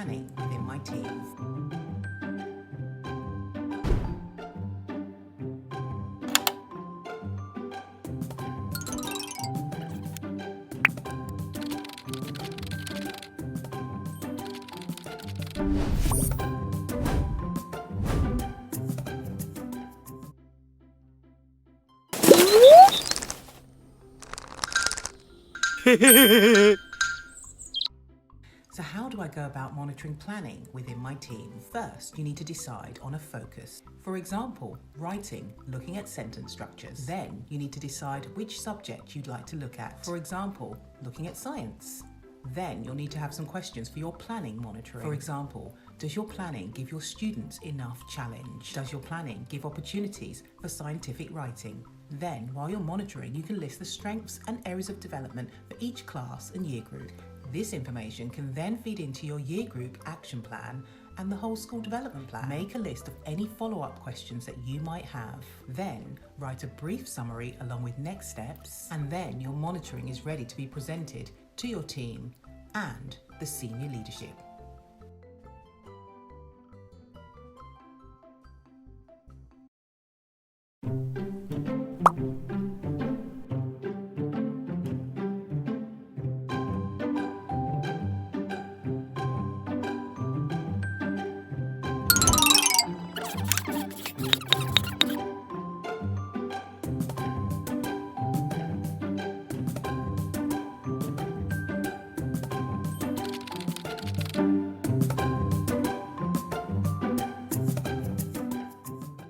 planning within my team. So how do I go about monitoring planning within my team? First, you need to decide on a focus. For example, writing, looking at sentence structures. Then you need to decide which subject you'd like to look at. For example, looking at science. Then you'll need to have some questions for your planning monitoring. For example, does your planning give your students enough challenge? Does your planning give opportunities for scientific writing? Then, while you're monitoring, you can list the strengths and areas of development for each class and year group. This information can then feed into your year group action plan and the whole school development plan. Make a list of any follow-up questions that you might have. Then write a brief summary along with next steps, and then your monitoring is ready to be presented to your team and the senior leadership.